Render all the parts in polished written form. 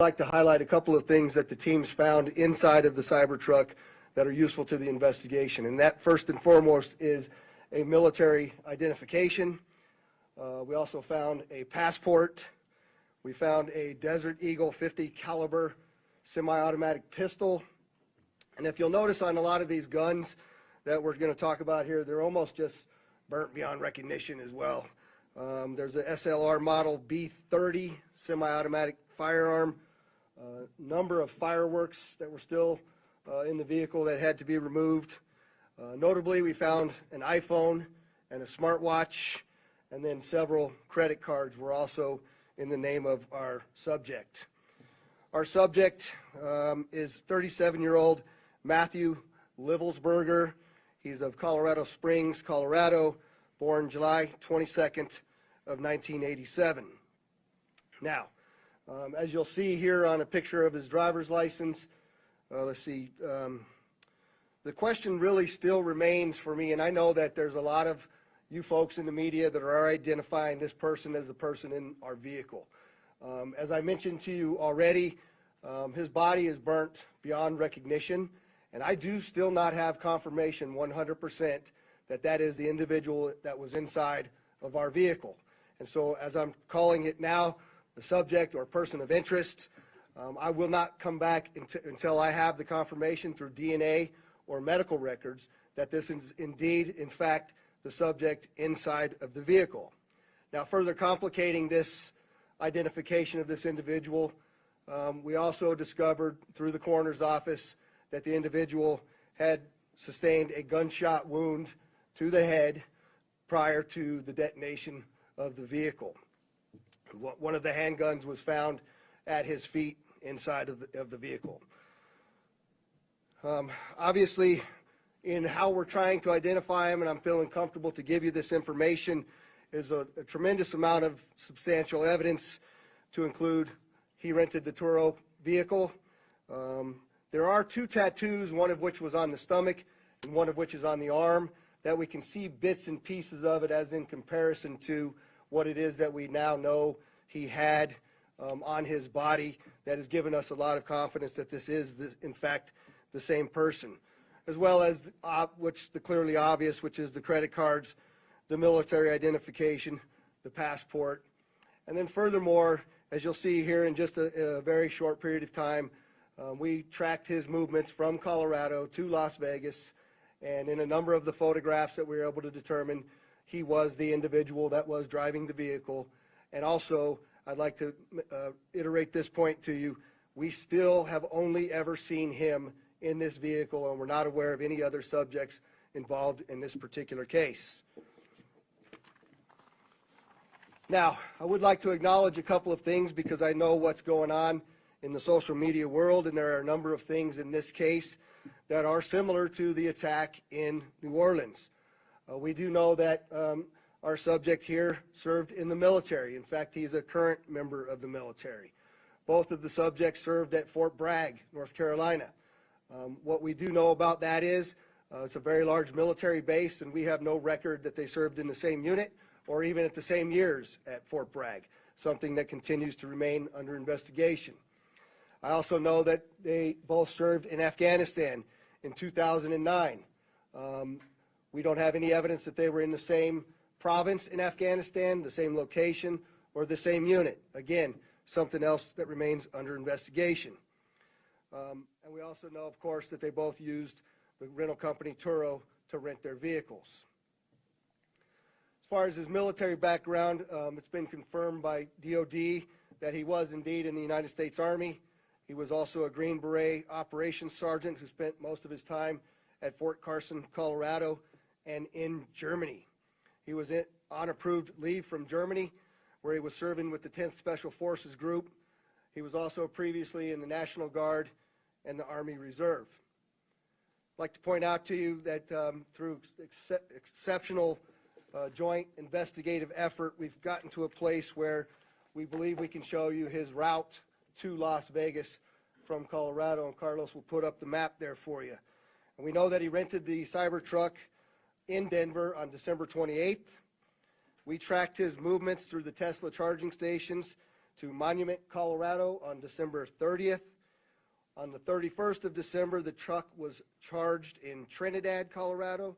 I'd like to highlight a couple of things that the teams found inside of the Cybertruck that are useful to the investigation. And that, first and foremost, is a military identification. We also found a passport. We found a Desert Eagle 50 caliber semi-automatic pistol. And if you'll notice on a lot of these guns that we're going to talk about here, they're almost just burnt beyond recognition as well. There's a SLR model B30 semi-automatic firearm. Number of fireworks that were still in the vehicle that had to be removed. Notably, we found an iPhone and a smartwatch, and then several credit cards were also in the name of our subject. Our subject is 37-year-old Matthew Livelsberger. He's of Colorado Springs, Colorado, born July 22nd of 1987. Now, as you'll see here on a picture of his driver's license, let's see, the question really still remains for me, and I know that there's a lot of you folks in the media that are identifying this person as the person in our vehicle. As I mentioned to you already, his body is burnt beyond recognition, and I do still not have confirmation 100% that that is the individual that was inside of our vehicle. And so, as I'm calling it now, the subject or person of interest, I will not come back until I have the confirmation through DNA or medical records that this is indeed, in fact, the subject inside of the vehicle. Now, further complicating this identification of this individual, we also discovered through the coroner's office that the individual had sustained a gunshot wound to the head prior to the detonation of the vehicle. One of the handguns was found at his feet inside of the vehicle. Obviously, in how we're trying to identify him, and I'm feeling comfortable to give you this information, is a tremendous amount of substantial evidence to include he rented the Turo vehicle. There are 2 tattoos, one of which was on the stomach and one of which is on the arm, that we can see bits and pieces of it as in comparison to what it is that we now know he had on his body that has given us a lot of confidence that this is, in fact, the same person. As well as the clearly obvious, which is the credit cards, the military identification, the passport. And then furthermore, as you'll see here in just a very short period of time, we tracked his movements from Colorado to Las Vegas, and in a number of the photographs that we were able to determine, he was the individual that was driving the vehicle. And also, I'd like to iterate this point to you. We still have only ever seen him in this vehicle, and we're not aware of any other subjects involved in this particular case. Now, I would like to acknowledge a couple of things because I know what's going on in the social media world, and there are a number of things in this case that are similar to the attack in New Orleans. We do know that our subject here served in the military. In fact, he's a current member of the military. Both of the subjects served at Fort Bragg, North Carolina. What we do know about that is it's a very large military base, and we have no record that they served in the same unit or even at the same years at Fort Bragg, something that continues to remain under investigation. I also know that they both served in Afghanistan in 2009. We don't have any evidence that they were in the same province in Afghanistan, the same location, or the same unit. Again, something else that remains under investigation. And we also know, of course, that they both used the rental company Turo to rent their vehicles. As far as his military background, it's been confirmed by DOD that he was indeed in the United States Army. He was also a Green Beret operations sergeant who spent most of his time at Fort Carson, Colorado, and in Germany. He was on approved leave from Germany, where he was serving with the 10th Special Forces Group. He was also previously in the National Guard and the Army Reserve. I'd like to point out to you that through exceptional joint investigative effort, we've gotten to a place where we believe we can show you his route to Las Vegas from Colorado, and Carlos will put up the map there for you. And we know that he rented the Cybertruck in Denver on December 28th. We tracked his movements through the Tesla charging stations to Monument, Colorado on December 30th. On the 31st of December, the truck was charged in Trinidad, Colorado,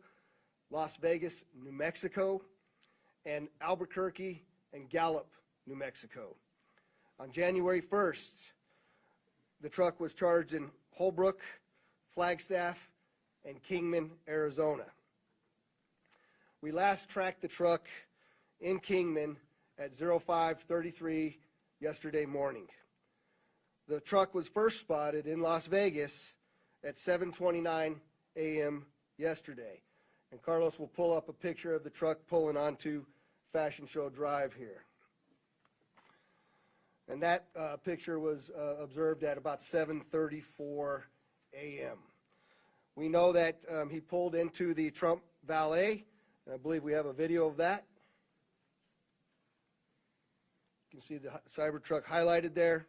Las Vegas, New Mexico, and Albuquerque and Gallup, New Mexico. On January 1st, the truck was charged in Holbrook, Flagstaff, and Kingman, Arizona. We last tracked the truck in Kingman at 05:33 yesterday morning. The truck was first spotted in Las Vegas at 7:29 a.m. yesterday. And Carlos will pull up a picture of the truck pulling onto Fashion Show Drive here. And that picture was observed at about 7:34 a.m. We know that he pulled into the Trump Valet, and I believe we have a video of that. You can see the Cybertruck highlighted there.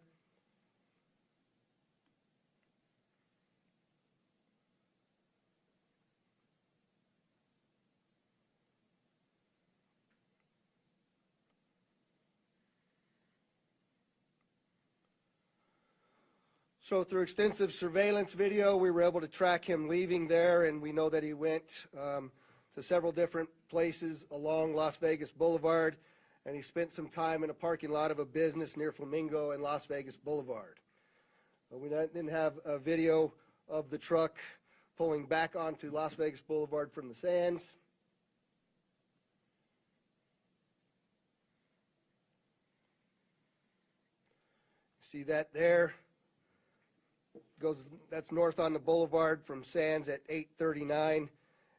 So through extensive surveillance video, we were able to track him leaving there, and we know that he went to several different places along Las Vegas Boulevard, and he spent some time in a parking lot of a business near Flamingo and Las Vegas Boulevard. We then have a video of the truck pulling back onto Las Vegas Boulevard from the Sands. See that there? That's north on the boulevard from Sands at 8:39,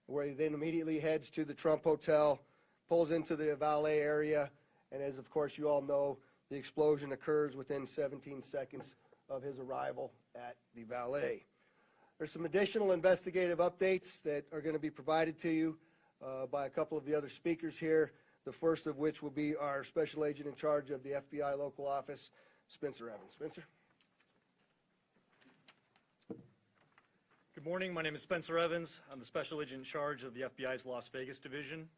where he then immediately heads to the Trump Hotel, pulls into the valet area, and as of course you all know, the explosion occurs within 17 seconds of his arrival at the valet. There's some additional investigative updates that are going to be provided to you by a couple of the other speakers here, the first of which will be our special agent in charge of the FBI local office, Spencer Evans. Spencer? Good morning. My name is Spencer Evans. I'm the special agent in charge of the FBI's Las Vegas division.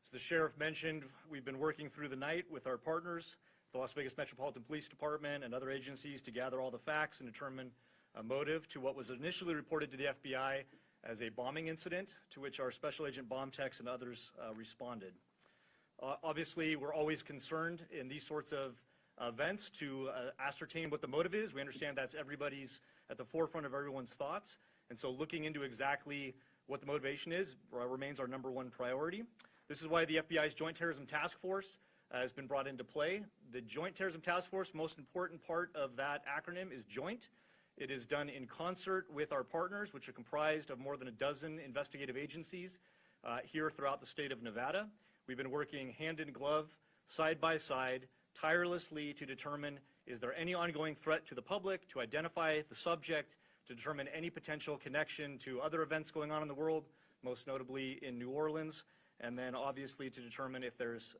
As the sheriff mentioned, we've been working through the night with our partners, the Las Vegas Metropolitan Police Department and other agencies, to gather all the facts and determine a motive to what was initially reported to the FBI as a bombing incident, to which our special agent bomb techs and others responded. Obviously, we're always concerned in these sorts of events to ascertain what the motive is. We understand that's at the forefront of everyone's thoughts. And so looking into exactly what the motivation is remains our number one priority. This is why the FBI's Joint Terrorism Task Force has been brought into play. The Joint Terrorism Task Force, most important part of that acronym is joint. It is done in concert with our partners, which are comprised of more than a dozen investigative agencies here throughout the state of Nevada. We've been working hand in glove, side by side, tirelessly to determine, is there any ongoing threat to the public, to identify the subject, to determine any potential connection to other events going on in the world, most notably in New Orleans, and then obviously to determine if there's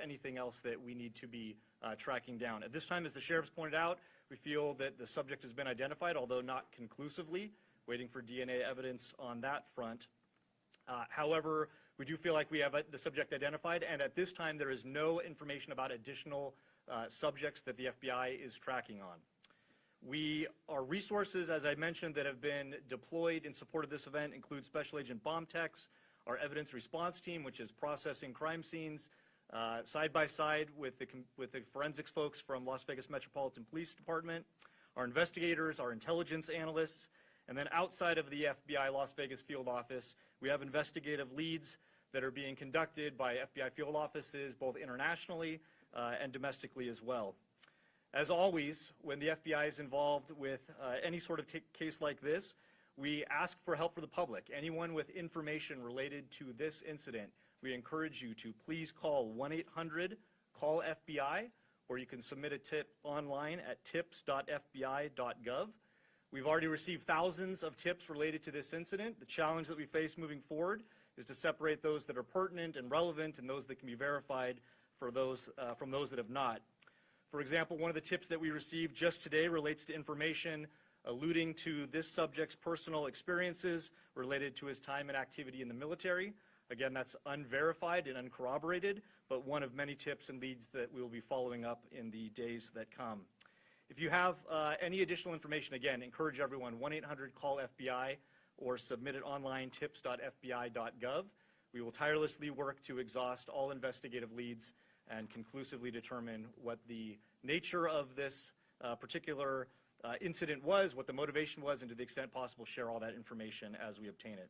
anything else that we need to be tracking down. At this time, as the sheriff's pointed out, we feel that the subject has been identified, although not conclusively, waiting for DNA evidence on that front. However, we do feel like we have the subject identified, and at this time there is no information about additional subjects that the FBI is tracking on. Our resources, as I mentioned, that have been deployed in support of this event include Special Agent Bomb Techs, our evidence response team, which is processing crime scenes, side by side with the forensics folks from Las Vegas Metropolitan Police Department, our investigators, our intelligence analysts, and then outside of the FBI Las Vegas field office, we have investigative leads that are being conducted by FBI field offices both internationally and domestically as well. As always, when the FBI is involved with any sort of case like this, we ask for help for the public. Anyone with information related to this incident, we encourage you to please call 1-800-CALL-FBI, or you can submit a tip online at tips.fbi.gov. We've already received thousands of tips related to this incident. The challenge that we face moving forward is to separate those that are pertinent and relevant and those that can be verified from those that have not. For example, one of the tips that we received just today relates to information alluding to this subject's personal experiences related to his time and activity in the military. Again, that's unverified and uncorroborated, but one of many tips and leads that we will be following up in the days that come. If you have any additional information, again, encourage everyone, 1-800-CALL-FBI or submit it online, tips.fbi.gov. We will tirelessly work to exhaust all investigative leads and conclusively determine what the nature of this particular incident was, what the motivation was, and to the extent possible, share all that information as we obtain it.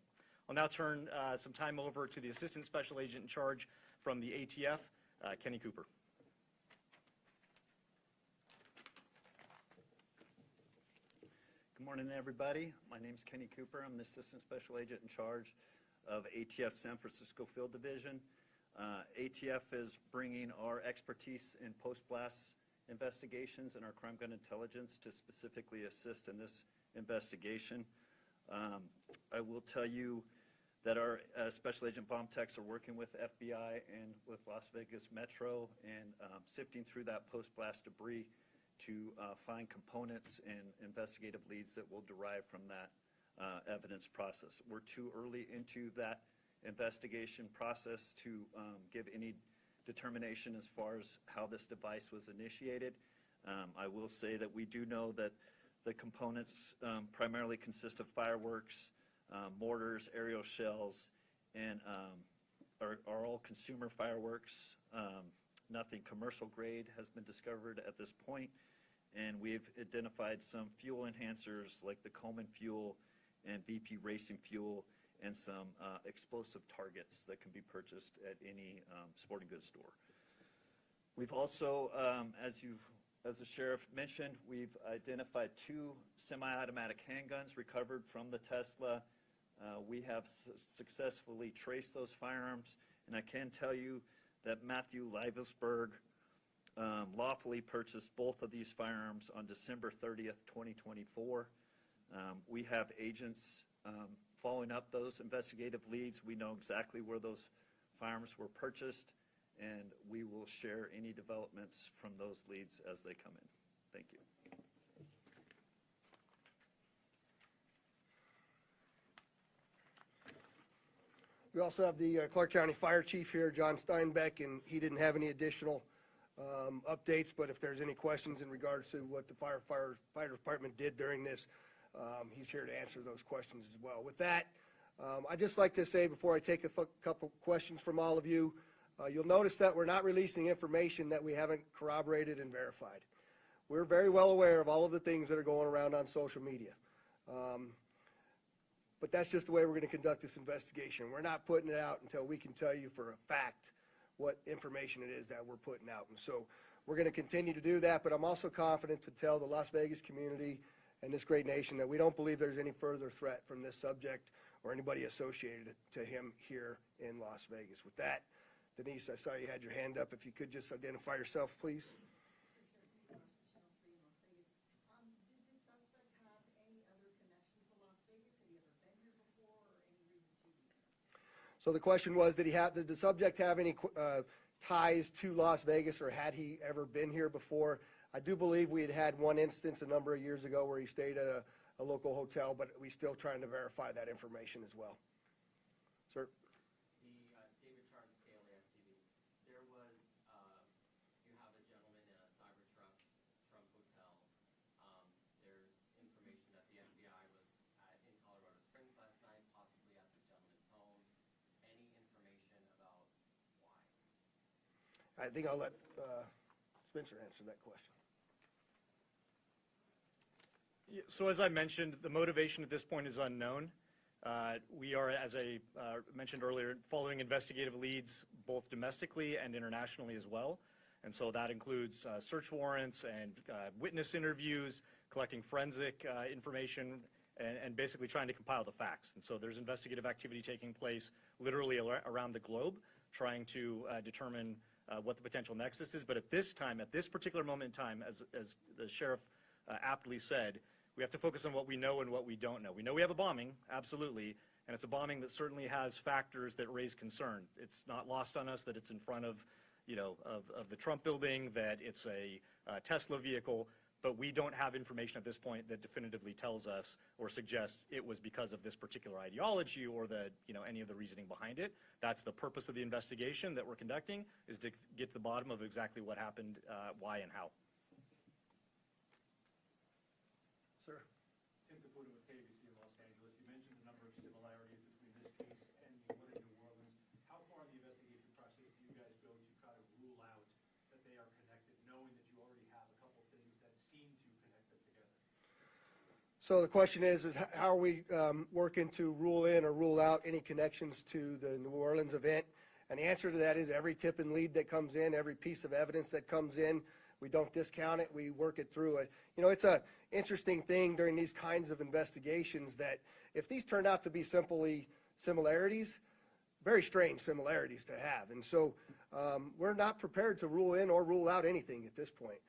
I'll now turn some time over to the Assistant Special Agent in charge from the ATF, Kenny Cooper. Good morning, everybody. My name is Kenny Cooper. I'm the Assistant Special Agent in charge of ATF San Francisco Field Division. ATF is bringing our expertise in post-blast investigations and our crime gun intelligence to specifically assist in this investigation. I will tell you that our Special Agent bomb techs are working with FBI and with Las Vegas Metro and sifting through that post-blast debris to find components and investigative leads that will derive from that evidence process. We're too early into that investigation process to give any determination as far as how this device was initiated. I will say that we do know that the components primarily consist of fireworks, mortars, aerial shells, and are all consumer fireworks. Nothing commercial grade has been discovered at this point, and we've identified some fuel enhancers like the Coleman fuel and BP racing fuel and some explosive targets that can be purchased at any sporting goods store. We've also, as the sheriff mentioned, we've identified 2 semi-automatic handguns recovered from the Tesla. We have successfully traced those firearms, and I can tell you that Matthew Livesberg lawfully purchased both of these firearms on December 30th, 2024. We have agents following up those investigative leads. We know exactly where those firearms were purchased, and we will share any developments from those leads as they come in. Thank you. We also have the Clark County Fire Chief here, John Steinbeck, and he didn't have any additional updates, but if there's any questions in regards to what the fire department did during this, he's here to answer those questions as well. With that, I'd just like to say before I take a couple questions from all of you, you'll notice that we're not releasing information that we haven't corroborated and verified. We're very well aware of all of the things that are going around on social media. But that's just the way we're going to conduct this investigation. We're not putting it out until we can tell you for a fact what information it is that we're putting out. And so we're going to continue to do that, but I'm also confident to tell the Las Vegas community and this great nation that we don't believe there's any further threat from this subject or anybody associated to him here in Las Vegas. With that, Denise, I saw you had your hand up. If you could just identify yourself, please. So the question was, did the subject have any ties to Las Vegas, or had he ever been here before? I do believe we had one instance a number of years ago where he stayed at a local hotel, but we're still trying to verify that information as well. Sir? David Charles, KLAS TV. There was, you have a gentleman in a Cybertruck Trump Hotel. There's information that the FBI was in Colorado Springs last night, possibly at the gentleman's home. Any information about why? I think I'll let Spencer answer that question. So as I mentioned, the motivation at this point is unknown. We are, as I mentioned earlier, following investigative leads both domestically and internationally as well. And so that includes search warrants and witness interviews, collecting forensic information, and basically trying to compile the facts. And so there's investigative activity taking place literally around the globe, trying to determine what the potential nexus is. But at this time, at this particular moment in time, as the sheriff aptly said, we have to focus on what we know and what we don't know. We know we have a bombing, absolutely, and it's a bombing that certainly has factors that raise concern. It's not lost on us that it's in front of, of the Trump building, that it's a Tesla vehicle, but we don't have information at this point that definitively tells us or suggests it was because of this particular ideology or any of the reasoning behind it. That's the purpose of the investigation that we're conducting, is to get to the bottom of exactly what happened, why and how. Sir? Tim Caputo with KBC in Los Angeles. You mentioned a number of similarities between this case and the one in New Orleans. How far in the investigation process do you guys go to try to rule out that they are connected, knowing that you already have a couple things that seem to connect them together? So the question is how are we working to rule in or rule out any connections to the New Orleans event? And the answer to that is every tip and lead that comes in, every piece of evidence that comes in, we don't discount it, we work it through it. It's a interesting thing during these kinds of investigations that if these turn out to be simply similarities, very strange similarities to have. And so we're not prepared to rule in or rule out anything at this point.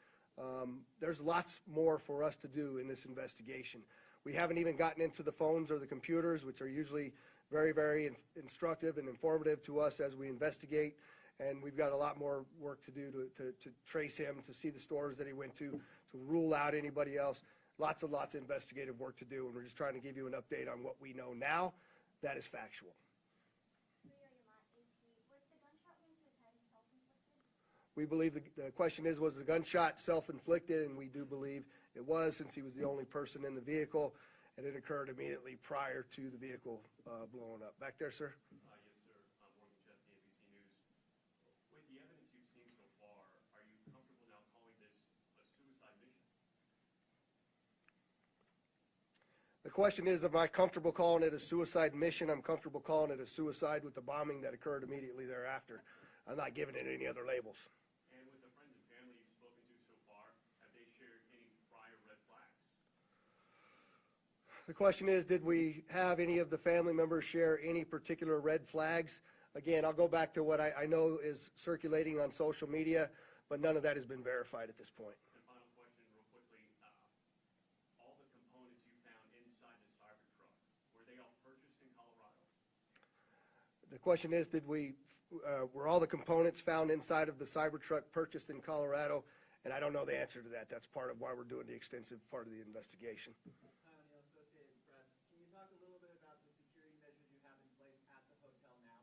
There's lots more for us to do in this investigation. We haven't even gotten into the phones or the computers, which are usually very, very instructive and informative to us as we investigate. And we've got a lot more work to do to trace him, to see the stores that he went to rule out anybody else. Lots of investigative work to do, and we're just trying to give you an update on what we know now that is factual. We believe the question is, was the gunshot self-inflicted? And we do believe it was, since he was the only person in the vehicle, and it occurred immediately prior to the vehicle blowing up. Back there, sir? Yes, sir. Morgan Chesney, ABC News. With the evidence you've seen so far, are you comfortable now calling this a suicide mission? The question is, am I comfortable calling it a suicide mission? I'm comfortable calling it a suicide with the bombing that occurred immediately thereafter. I'm not giving it any other labels. And with the friends and family you've spoken to so far, have they shared any prior red flags? The question is, did we have any of the family members share any particular red flags? Again, I'll go back to what I know is circulating on social media, but none of that has been verified at this point. And final question, real quickly. All the components you found inside the Cybertruck, were they all purchased in Colorado? The question is, were all the components found inside of the Cybertruck purchased in Colorado? And I don't know the answer to that. That's part of why we're doing the extensive part of the investigation. Hi, O'Neill, Associated Press. Can you talk a little bit about the security measures you have in place at the hotel now?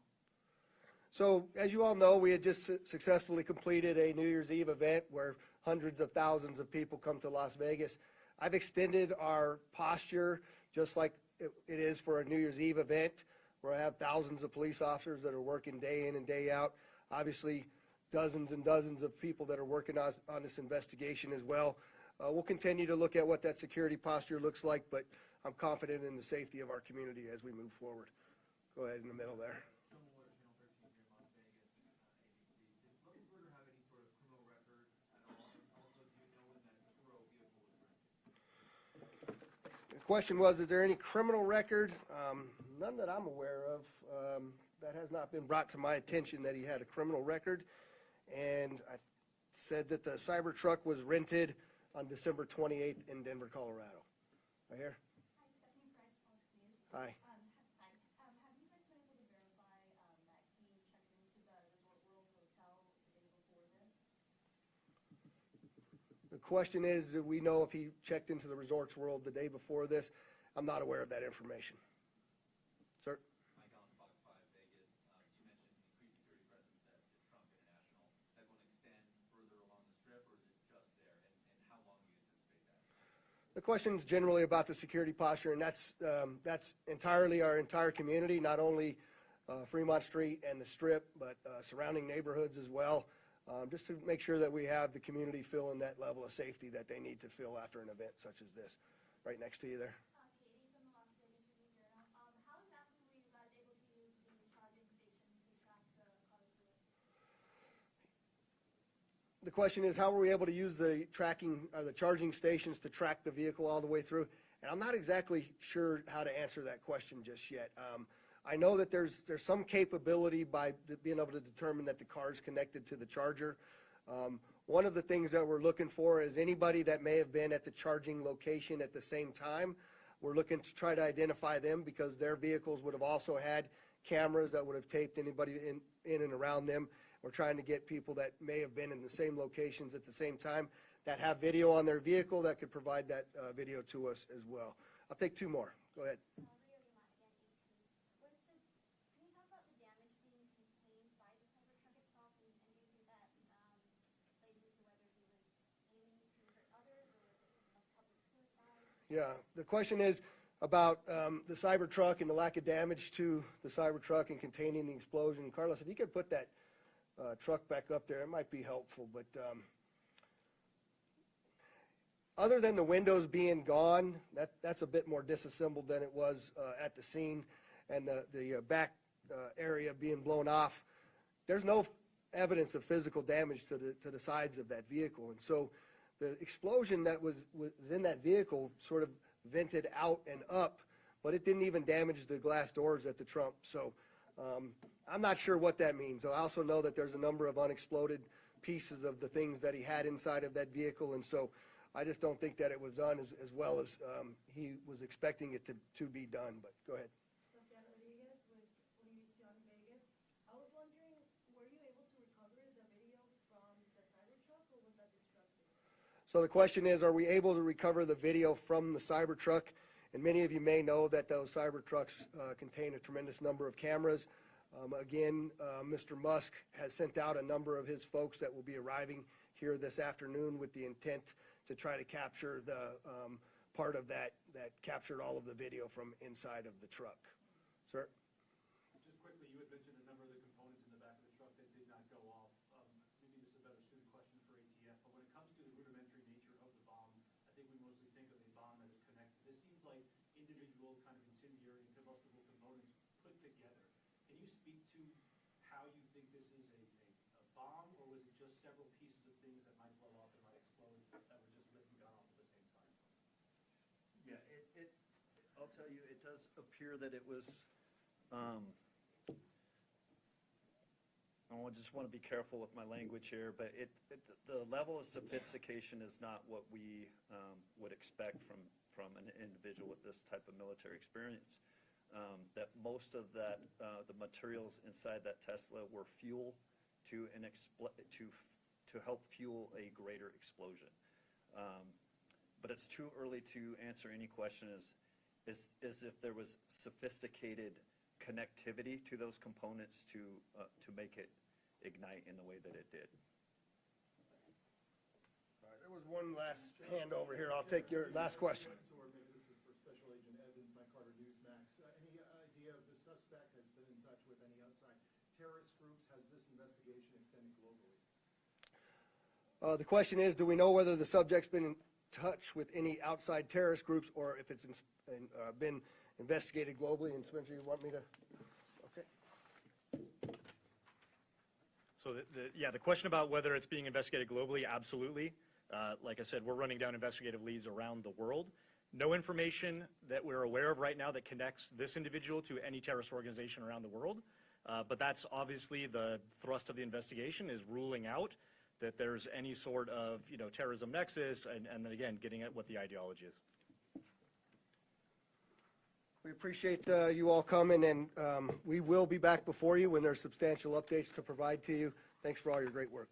So, as you all know, we had just successfully completed a New Year's Eve event where hundreds of thousands of people come to Las Vegas. I've extended our posture just like it is for a New Year's Eve event, where I have thousands of police officers that are working day in and day out. Obviously, dozens and dozens of people that are working on this investigation as well. We'll continue to look at what that security posture looks like, but I'm confident in the safety of our community as we move forward. Go ahead in the middle there. The question was, is there any criminal record? None that I'm aware of. That has not been brought to my attention that he had a criminal record. And I said that the Cybertruck was rented on December 28th in Denver, Colorado. Right here? Hi, Stephanie Price, Fox News. Hi. Have you guys been able to verify that he checked into the Resort World Hotel the day before this? The question is, do we know if he checked into the Resorts World the day before this? I'm not aware of that information. Sir? Mike Allen, Fox 5 Vegas. You mentioned increased security presence at the Trump International. Is that going to extend further along the strip, or is it just there? And how long do you anticipate that? The question is generally about the security posture, and that's entirely our entire community, not only Fremont Street and the Strip, but surrounding neighborhoods as well, just to make sure that we have the community feeling that level of safety that they need to feel after an event such as this. Right next to you there. Katie from the Las Vegas Review Journal. How exactly were you guys able to use the charging stations to track the cars through it? The question is, how were we able to use the charging stations to track the vehicle all the way through? And I'm not exactly sure how to answer that question just yet. I know that there's some capability by being able to determine that the car is connected to the charger. One of the things that we're looking for is anybody that may have been at the charging location at the same time. We're looking to try to identify them because their vehicles would have also had cameras that would have taped anybody in and around them. We're trying to get people that may have been in the same locations at the same time. that have video on their vehicle that could provide that video to us as well. I'll take two more. Go ahead. Can you talk about the damage being contained by the Cybertruck itself, and do you think that played into whether he was aiming to hurt others, or was it a public suicide? Yeah, the question is about the Cybertruck and the lack of damage to the Cybertruck and containing the explosion. Carlos, if you could put that truck back up there, it might be helpful. But other than the windows being gone, that's a bit more disassembled than it was at the scene, and the back area being blown off. There's no evidence of physical damage to the sides of that vehicle, and so the explosion that was in that vehicle sort of vented out and up, but it didn't even damage the glass doors at the trunk. So I'm not sure what that means. I also know that there's a number of unexploded pieces of the things that he had inside of that vehicle, and so I just don't think that it was done as well as he was expecting it to be done. But go ahead. Sophia Rodriguez with Univision Vegas. I was wondering, were you able to recover the video from the Cybertruck, or was that destructed? So the question is, are we able to recover the video from the Cybertruck? And many of you may know that those Cybertrucks contain a tremendous number of cameras. Again, Mr. Musk has sent out a number of his folks that will be arriving here this afternoon with the intent to try to capture the part of that captured all of the video from inside of the truck. Sir? Just quickly, you had mentioned a number of the components in the back of the truck that did not go off. Maybe this is a better suited question for ATF, but when it comes to the rudimentary nature of the bomb, I think we mostly think of a bomb that is connected. This seems like individual kind of incendiary and combustible components put together. Can you speak to how you think this is a bomb, or was it just several pieces of things that might blow off and might explode that were just lit and gone off at the same time? Yeah, I'll tell you, it does appear that it was, I just want to be careful with my language here, but the level of sophistication is not what we would expect from an individual with this type of military experience. That most of that, the materials inside that Tesla were fuel to help fuel a greater explosion. But it's too early to answer any question as if there was sophisticated connectivity to those components to make it ignite in the way that it did. All right, there was one last hand over here. I'll take your last question. Or maybe this is for Special Agent Evans, Mike Carter, Newsmax. Any idea if the suspect has been in touch with any outside terrorist groups? Has this investigation extended globally? The question is, do we know whether the subject's been in touch with any outside terrorist groups, or if it's been investigated globally? And Spencer, you want me to? Okay. So the question about whether it's being investigated globally, absolutely. Like I said, we're running down investigative leads around the world. No information that we're aware of right now that connects this individual to any terrorist organization around the world. But that's obviously the thrust of the investigation, is ruling out that there's any sort of terrorism nexus, and then again, getting at what the ideology is. We appreciate you all coming, and we will be back before you when there's substantial updates to provide to you. Thanks for all your great work.